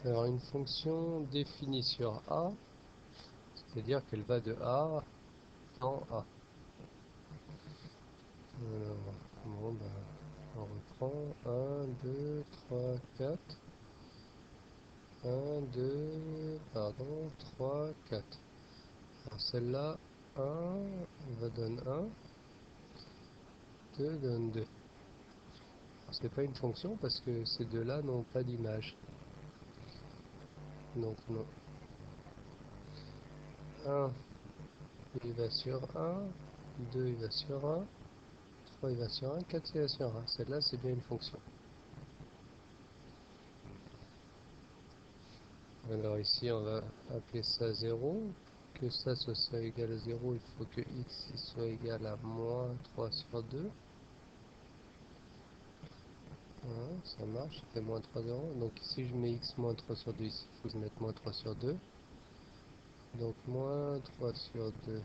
Alors une fonction définie sur A, c'est-à-dire qu'elle va de A en A. Alors, bon, ben, on reprend 1, 2, 3, 4. 1, 2, pardon, 3, 4. Alors celle-là, 1 va donne 1, 2 donne 2. Ce n'est pas une fonction parce que ces deux-là n'ont pas d'image. Donc non. 1, il va sur 1, 2, il va sur 1, 3, il va sur 1, 4, il va sur 1. Celle-là, c'est bien une fonction. Alors ici, on va appeler ça 0. Que ça soit égal à 0, il faut que x soit égal à moins 3 sur 2. Voilà, ça marche, ça fait moins 3, 0. Donc ici, je mets x moins 3 sur 2, ici, il faut que je mette moins 3 sur 2. Donc moins 3 sur 2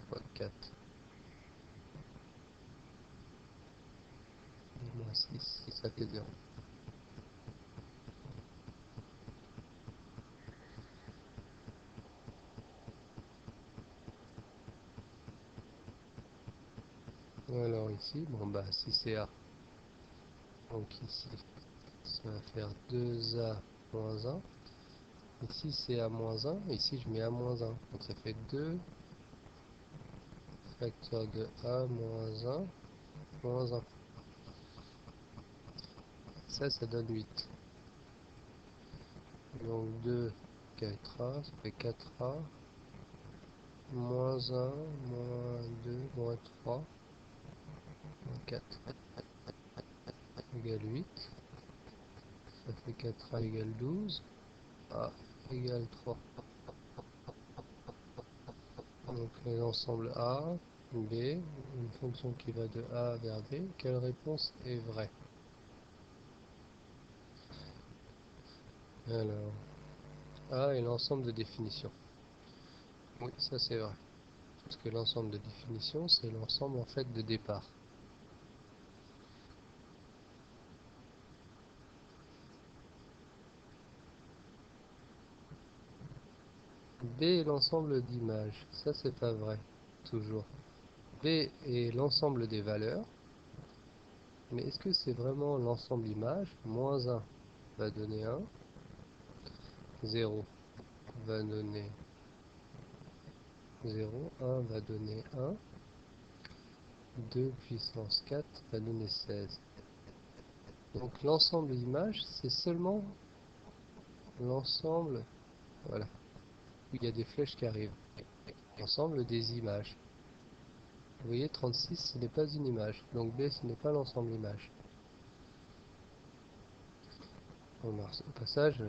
fois 4. Moins 6, ça fait 0. Alors ici, bon bah si c'est A, donc ici, ça va faire 2A moins 1. Ici c'est A moins 1, ici je mets A moins 1. Donc ça fait 2 facteur de A moins 1 moins 1. Ça donne 8. Donc 2 4A, ça fait 4A, moins 1, moins 2, moins 3, moins 4 égale 8. Ça fait 4A égale 12. A égale 3. Donc l'ensemble A, B, une fonction qui va de A vers B, quelle réponse est vraie? Alors, A est l'ensemble de définition. Oui, ça c'est vrai. Parce que l'ensemble de définition, c'est l'ensemble en fait de départ. B est l'ensemble d'images. Ça c'est pas vrai. Toujours. B est l'ensemble des valeurs. Mais est-ce que c'est vraiment l'ensemble image? Moins 1 va donner 1. 0 va donner 0. 1 va donner 1. 2 puissance 4 va donner 16. Donc l'ensemble image, c'est seulement l'ensemble, voilà, où il y a des flèches qui arrivent. L'ensemble des images. Vous voyez, 36, ce n'est pas une image. Donc B, ce n'est pas l'ensemble image. Au passage,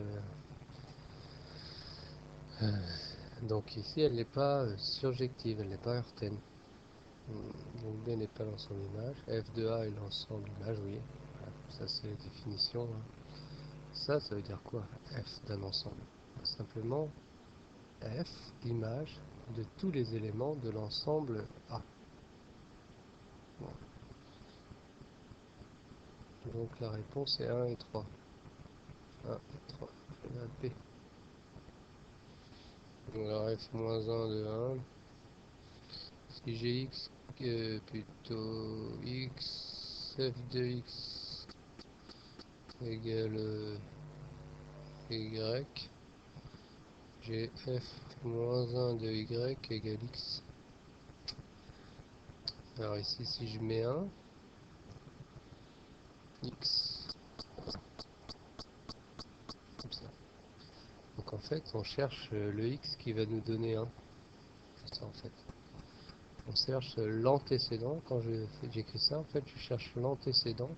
donc ici, elle n'est pas surjective, elle n'est pas heurtaine. Donc B n'est pas l'ensemble image. F de A est l'ensemble image, oui. Voilà, ça, c'est la définition. Hein. Ça veut dire quoi? F d'un ensemble. Simplement, F, l'image de tous les éléments de l'ensemble A. Bon. Donc la réponse est 1 et 3. 1 et 3. La B. Donc la F moins 1 de 1. Si j'ai X, plutôt X, F de X égale Y. J'ai F moins 1 de Y égale X. Alors ici, si je mets 1, X, comme ça. Donc en fait, on cherche le X qui va nous donner 1. C'est ça en fait. On cherche l'antécédent. Quand j'écris ça, en fait, je cherche l'antécédent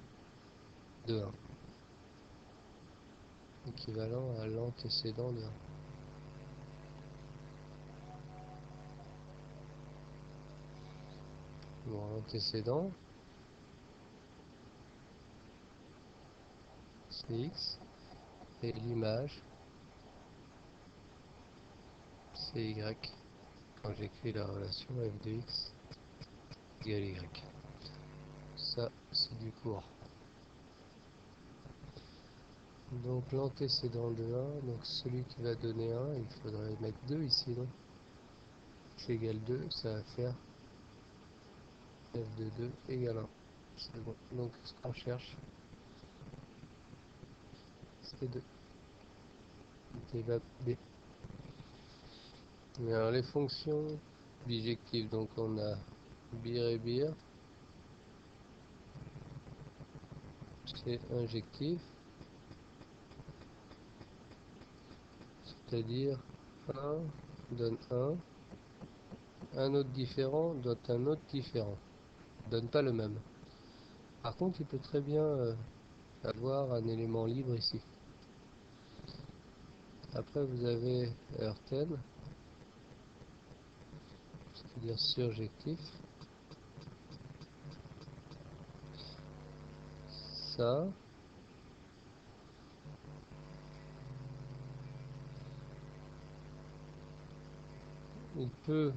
de 1. Équivalent à l'antécédent de 1. Bon, l'antécédent, c'est X. Et l'image, c'est Y. Quand j'écris la relation f de x égale y. Ça, c'est du cours. Donc l'antécédent de 1, donc celui qui va donner 1, il faudrait mettre 2 ici, non? X égale 2, ça va faire f de 2 égale 1. C'est bon. Donc ce qu'on cherche, c'est 2. Et va B. Alors les fonctions bijectives, donc on a bir et bir, c'est injectif, c'est-à-dire 1 donne 1 autre différent donne un autre différent, donne pas le même. Par contre, il peut très bien avoir un élément libre ici. Après, vous avez Heurten, c'est-à-dire surjectif. Ça, il peut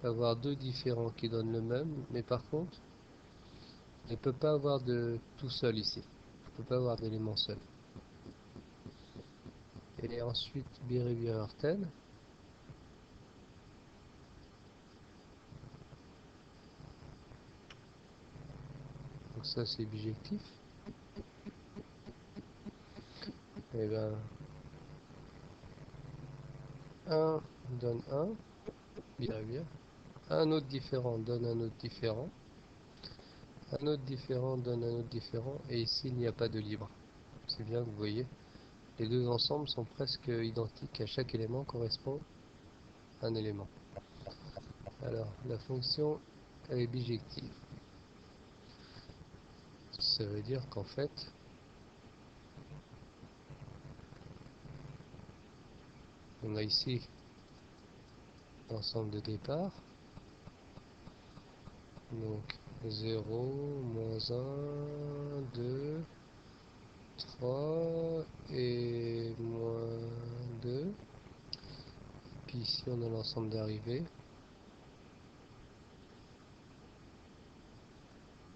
avoir deux différents qui donnent le même, mais par contre, il ne peut pas avoir de tout seul ici. Il ne peut pas avoir d'élément seul. Et ensuite, bir et bir Heurten. Donc ça, c'est bijectif. Et ben, 1 donne 1, bir et bir. Un autre différent donne un autre différent. Un autre différent donne un autre différent. Et ici, il n'y a pas de libre. C'est bien, vous voyez. Les deux ensembles sont presque identiques. À chaque élément correspond un élément. Alors, la fonction elle est bijective. Ça veut dire qu'en fait, on a ici l'ensemble de départ. Donc 0, moins 1, 2, 3 et moins 2. Puis ici on a l'ensemble d'arrivée.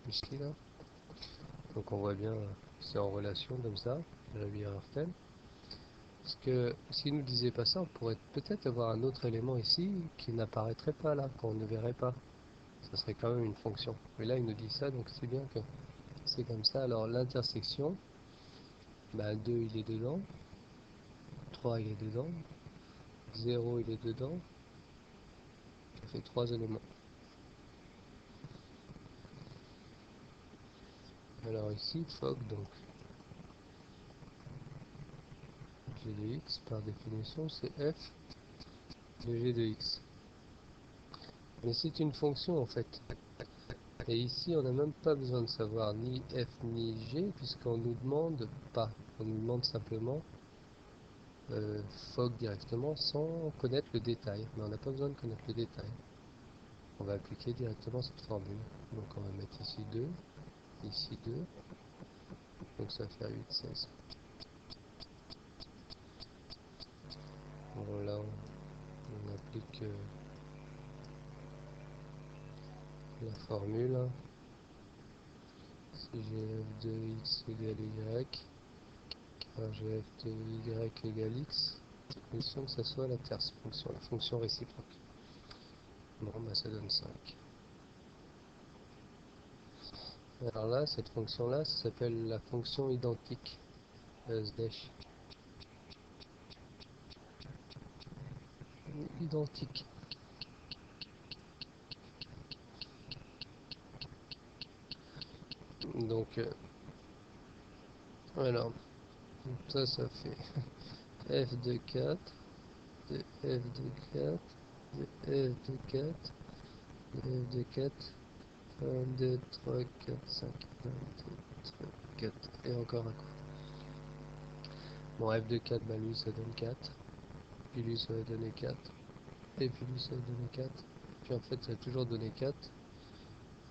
Ici là. Donc on voit bien, c'est en relation comme ça, la Heurten. Parce que s'il ne nous disait pas ça, on pourrait peut-être avoir un autre élément ici qui n'apparaîtrait pas là, qu'on ne verrait pas. Ça serait quand même une fonction. Mais là il nous dit ça, donc c'est bien que c'est comme ça. Alors l'intersection, bah 2 il est dedans, 3 il est dedans, 0 il est dedans, ça fait 3 éléments. Alors ici, Fog, donc g de x par définition c'est f de g de x. Mais c'est une fonction en fait. Et ici on n'a même pas besoin de savoir ni f ni g puisqu'on nous demande pas. On nous demande simplement Fog directement sans connaître le détail. Mais on n'a pas besoin de connaître le détail. On va appliquer directement cette formule. Donc on va mettre ici 2, ici 2. Donc ça va faire 8, 16. Bon là on applique la formule. Si j'ai f de x égale y, alors j'ai f de y égale x, condition que ça soit la tierce fonction, la fonction réciproque. Bon bah ça donne 5. Alors là, cette fonction-là, ça s'appelle la fonction identique. Slash identique. Donc, alors, ça fait f de 4, de f de 4, de f de 4, de f de 4, 1, 2, 3, 4, 5, 1, 2, 3, 4, et encore un coup. Bon, f de 4, bah lui ça donne 4, puis lui ça va donner 4, et puis lui ça va donner 4, puis en fait ça va toujours donner 4,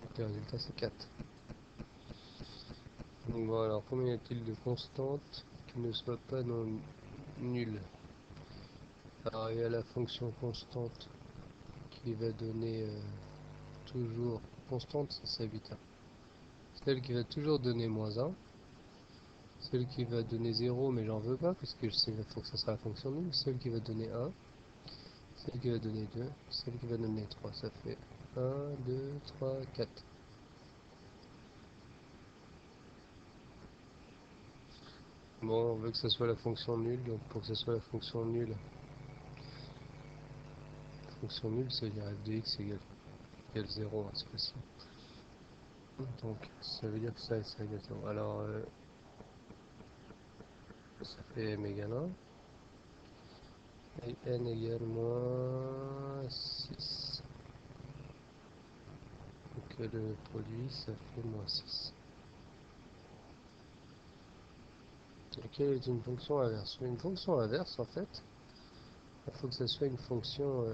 donc le résultat c'est 4. Donc bon, alors combien y a-t-il de constantes qui ne soient pas non nulles? Alors il y a la fonction constante qui va donner toujours constante, c'est ça 8. Celle qui va toujours donner moins 1, Celle qui va donner 0, mais j'en veux pas, parce que il faut que ça sera la fonction nulle. Celle qui va donner 1, celle qui va donner 2, celle qui va donner 3. Ça fait 1, 2, 3, 4. Bon, on veut que ça soit la fonction nulle, donc pour que ça soit la fonction nulle, ça veut dire f de x égale 0, hein, c'est facile. Donc ça veut dire que ça égale 0. Alors, ça fait m égale 1. Et n égale moins 6. Donc le produit, ça fait moins 6. Et quelle est une fonction inverse? Une fonction inverse, en fait, il faut que ça soit une fonction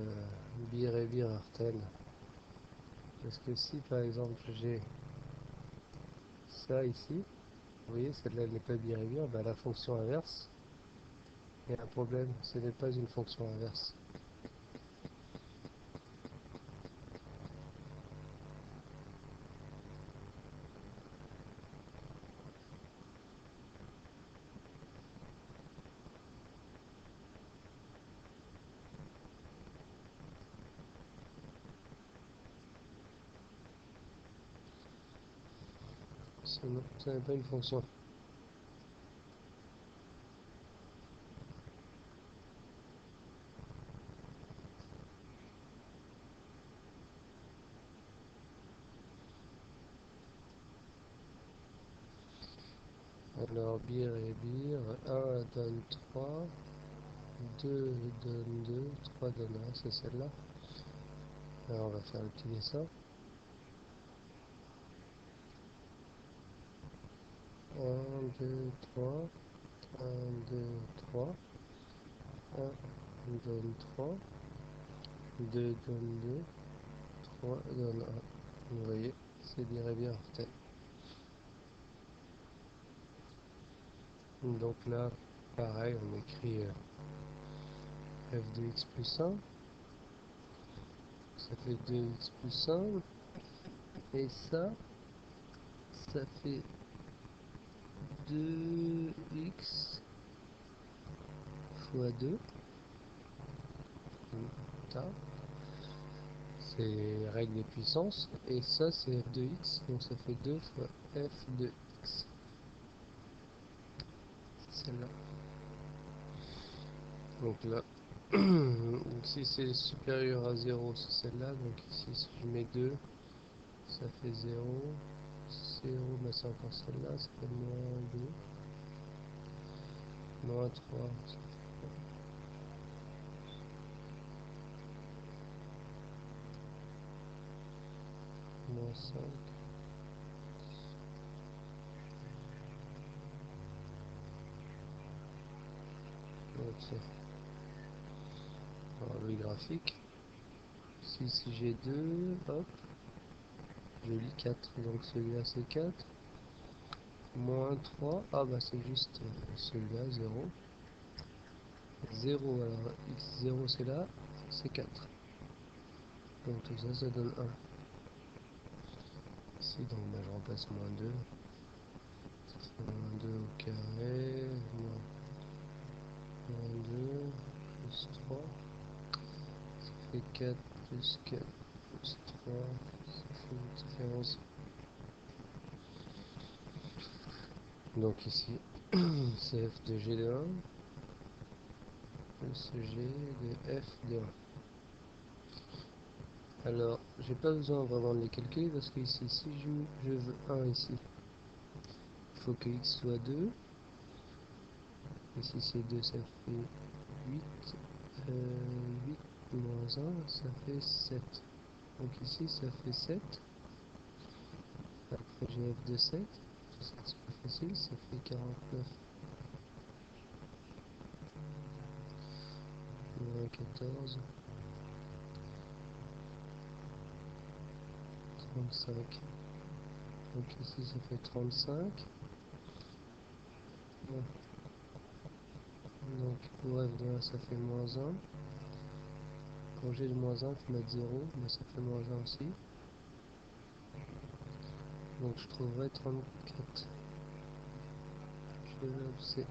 Biré-Bir-Arten. Parce que si, par exemple, j'ai ça ici, vous voyez, celle-là n'est pas Biré-Bir, bah, la fonction inverse, il y a un problème, ce n'est pas une fonction inverse. Ce n'est pas une fonction. Alors, Bir, 1 donne 3, 2 donne 2, 3 donne 1, c'est celle-là. Alors, on va faire le petit dessin. 1, 2, 3, 1, 2, 3, 1 donne 3, 2 donne 2, 3 donne 1. Vous voyez, c'est Biré-Bir-Arten. Donc là, pareil, on écrit f de x plus 1, ça fait 2x plus 1, et ça fait 2x fois 2, c'est règle des puissances, et ça c'est f de x, donc ça fait 2 fois f de x, c'est celle-là. Donc là, si c'est supérieur à 0, c'est celle-là, donc ici si je mets 2, ça fait 0, 0, mais c'est encore celle-là, ça fait moins 2, moins 3, ça fait moins 5, ok. Alors le graphique, si j'ai 2, hop, je lis 4, donc celui-là c'est 4, moins 3, ah bah c'est juste celui-là, 0, 0, alors x0 c'est là, c'est 4, donc tout ça, ça donne 1. Ici, donc bah, je remplace moins 2, ça fait moins 2 au carré, moins 2, plus 3, ça fait 4, plus 4, plus 3, ça fait 11. Donc ici, c'est f de g de 1, plus g de f de 1. Alors, j'ai pas besoin vraiment de les calculer parce que ici, si je veux 1 ici, il faut que x soit 2. Ici c'est 2, ça fait 8. 8 moins 1, ça fait 7. Donc ici, ça fait 7. Après, j'ai f de 7. 7 c'est plus facile, ça fait 49 moins 14, 35. Donc ici, ça fait 35. Bon. Donc pour f de 1, ça fait moins 1. Quand j'ai le moins 1, il faut mettre 0, mais ça fait moins 1 aussi. Donc je trouverai 34. je sais.